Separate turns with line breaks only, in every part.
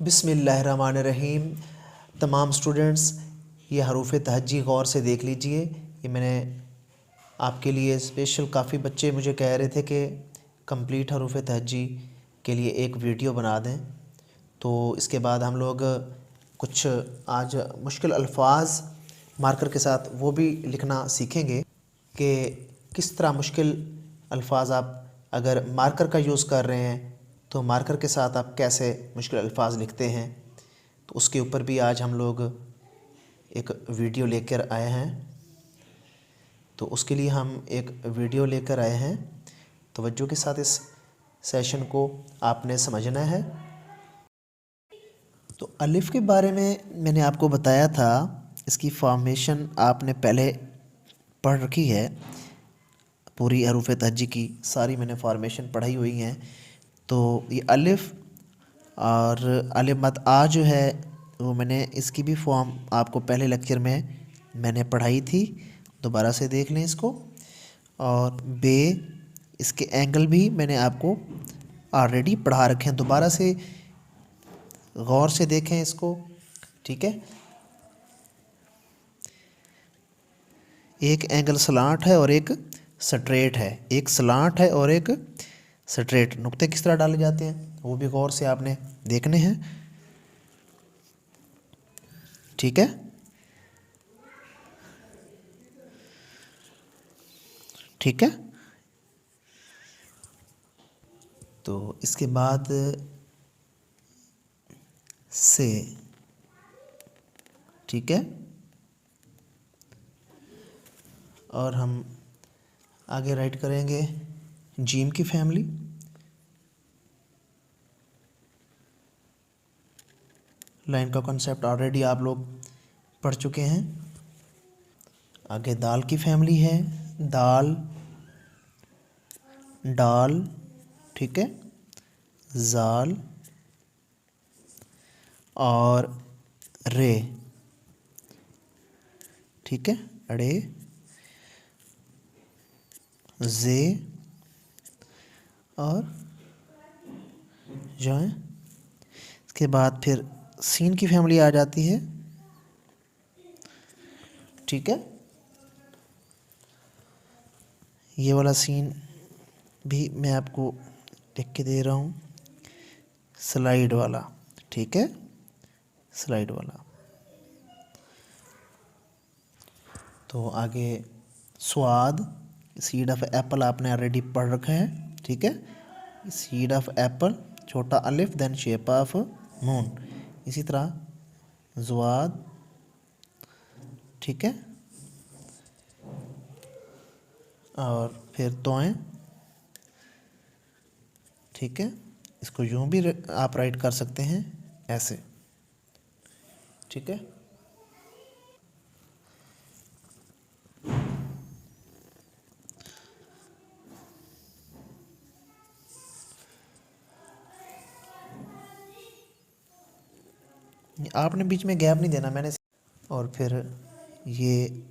बिस्मिल्लाहिर्रहमानिर्रहीम। तमाम स्टूडेंट्स ये हरूफ तहज्जी गौर से देख लीजिए। ये मैंने आपके लिए स्पेशल, काफ़ी बच्चे मुझे कह रहे थे कि कंप्लीट हरूफ तहज्जी के लिए एक वीडियो बना दें। तो इसके बाद हम लोग कुछ आज मुश्किल अल्फाज मार्कर के साथ वो भी लिखना सीखेंगे कि किस तरह मुश्किल अल्फाज आप अगर मार्कर का यूज़ कर रहे हैं तो मार्कर के साथ आप कैसे मुश्किल अल्फाज लिखते हैं। तो उसके ऊपर भी आज हम लोग एक वीडियो लेकर आए हैं। तो उसके लिए हम एक वीडियो लेकर आए हैं। तवज्जो के साथ इस सेशन को आपने समझना है। तो अलिफ़ के बारे में मैंने आपको बताया था, इसकी फॉर्मेशन आपने पहले पढ़ रखी है। पूरी हरूफ तहज्जी की सारी मैंने फॉर्मेशन पढ़ाई हुई हैं। तो ये अलिफ़ और अलिफ मद आ जो है वो मैंने इसकी भी फॉर्म आपको पहले लेक्चर में मैंने पढ़ाई थी, दोबारा से देख लें इसको। और बे, इसके एंगल भी मैंने आपको ऑलरेडी पढ़ा रखे हैं, दोबारा से गौर से देखें इसको, ठीक है। एक एंगल सलांट है और एक स्ट्रेट है, एक सलांट है और एक स्ट्रेट। नुक्ते किस तरह डाले जाते हैं वो भी गौर से आपने देखने हैं, ठीक है। ठीक है, तो इसके बाद से, ठीक है। और हम आगे राइट करेंगे जीम की फैमिली। लाइन का कॉन्सेप्ट ऑलरेडी आप लोग पढ़ चुके हैं। आगे दाल की फैमिली है, दाल, डाल, ठीक है, जाल और रे, ठीक है, अड़े, जे और जो है। इसके बाद फिर सीन की फैमिली आ जाती है, ठीक है। ये वाला सीन भी मैं आपको लिख के दे रहा हूँ, स्लाइड वाला, ठीक है, स्लाइड वाला। तो आगे स्वाद, सीड ऑफ एप्पल आपने ऑलरेडी पढ़ रखा है, ठीक है। सीड ऑफ एप्पल, छोटा अलिफ, देन शेप ऑफ मून। इसी तरह ज़वाद, ठीक है, और फिर तोएं, ठीक है। इसको यूँ भी आप राइट कर सकते हैं, ऐसे, ठीक है। आपने बीच में गैप नहीं देना, मैंने। और फिर ये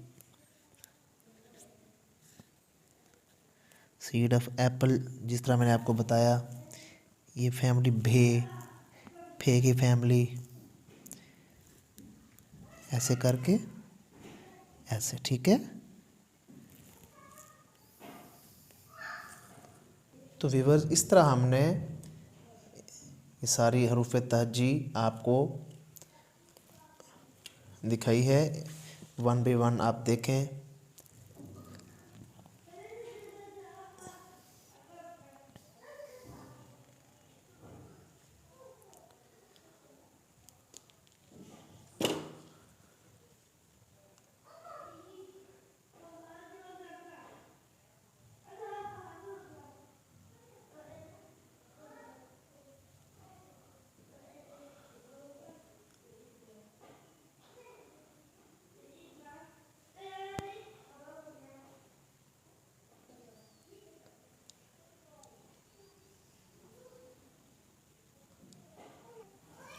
सीड ऑफ एप्पल, जिस तरह मैंने आपको बताया, ये फैमिली भे, फे की फैमिली, ऐसे करके ऐसे, ठीक है। तो व्यूअर्स, इस तरह हमने ये सारी हरूफ तहज्जी आपको दिखाई है। वन बाय वन आप देखें।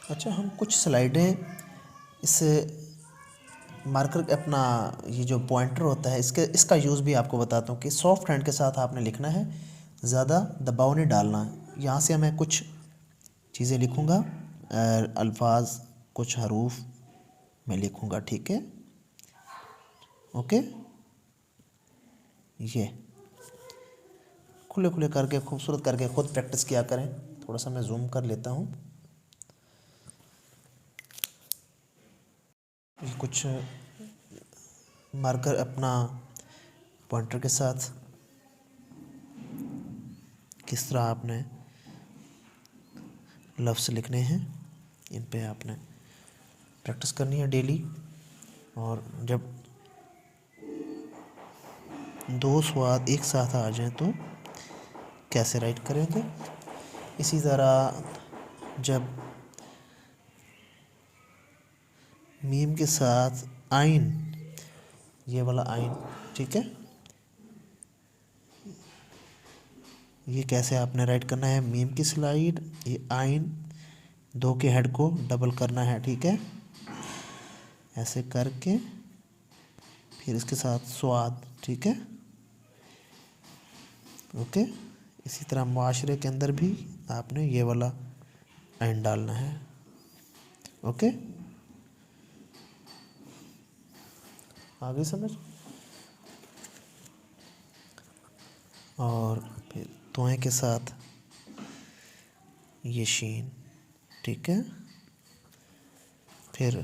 अच्छा, हम कुछ स्लाइडें इस मार्कर, अपना ये जो पॉइंटर होता है, इसका यूज़ भी आपको बताता हूँ कि सॉफ्ट हैंड के साथ आपने लिखना है, ज़्यादा दबाव नहीं डालना है। यहाँ से मैं कुछ चीज़ें लिखूँगा अल्फाज कुछ हरूफ मैं लिखूँगा, ठीक है। ओके, ये खुले खुले करके खूबसूरत करके खुद प्रैक्टिस किया करें। थोड़ा सा मैं जूम कर लेता हूँ। ये कुछ मार्कर अपना पॉइंटर के साथ किस तरह आपने लफ्ज़ लिखने हैं, इन पे आपने प्रैक्टिस करनी है डेली। और जब दो स्वाद एक साथ आ जाएं तो कैसे राइट करेंगे। इसी तरह जब मीम के साथ आइन, ये वाला आइन, ठीक है, ये कैसे आपने राइट करना है। मीम की स्लाइड, ये आइन, दो के हेड को डबल करना है, ठीक है, ऐसे करके फिर इसके साथ स्वाद, ठीक है। ओके, इसी तरह मुआशरे के अंदर भी आपने ये वाला आइन डालना है। ओके, आगे समझ। और फिर तोए के साथ ये शीन, ठीक है, फिर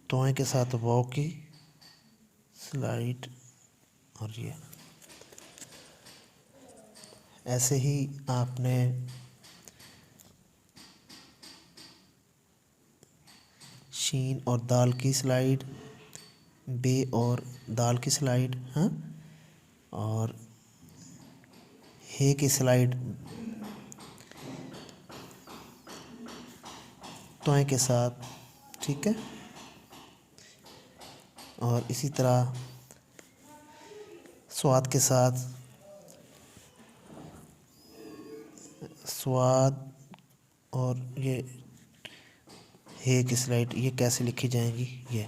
तोए के साथ वाव की स्लाइड, और ये ऐसे ही आपने शीन और दाल की स्लाइड, बे और दाल की स्लाइड, हाँ, और हे की स्लाइड तोय के साथ, ठीक है। और इसी तरह स्वाद के साथ स्वाद, और ये हे की स्लाइड, ये कैसे लिखी जाएंगी। ये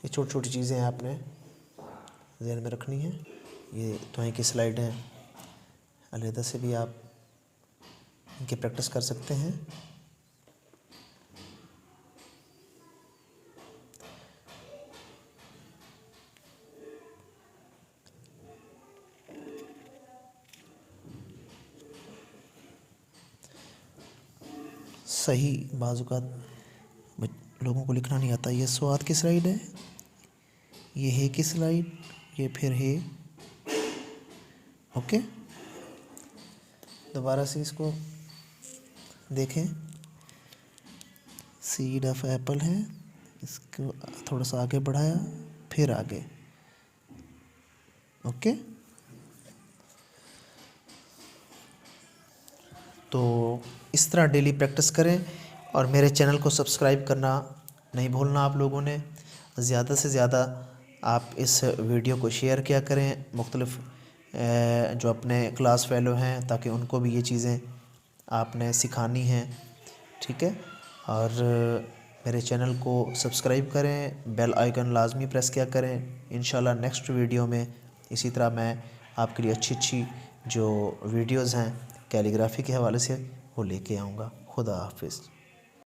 छोटी छोटी चीज़ें आपने ध्यान में रखनी है। ये तोय की स्लाइड है, अलहदा से भी आप इनकी प्रैक्टिस कर सकते हैं। सही बाज़ात लोगों को लिखना नहीं आता। ये स्वाद की स्लाइड है, ये हे की स्लाइड, ये फिर हे। ओके, दोबारा से इसको देखें। सीड ऑफ एप्पल है, इसको थोड़ा सा आगे बढ़ाया, फिर आगे। ओके, तो इस तरह डेली प्रैक्टिस करें। और मेरे चैनल को सब्सक्राइब करना नहीं भूलना आप लोगों ने। ज़्यादा से ज़्यादा आप इस वीडियो को शेयर किया करें मुख्तलिफ़ जो अपने क्लास फेलो हैं, ताकि उनको भी ये चीज़ें आपने सिखानी हैं, ठीक है। और मेरे चैनल को सब्सक्राइब करें, बेल आइकन लाजमी प्रेस किया करें। इंशाल्लाह नेक्स्ट वीडियो में इसी तरह मैं आपके लिए अच्छी अच्छी जो वीडियोज़ हैं कैलीग्राफी के हवाले से वो लेके आऊँगा। खुदा हाफिज़।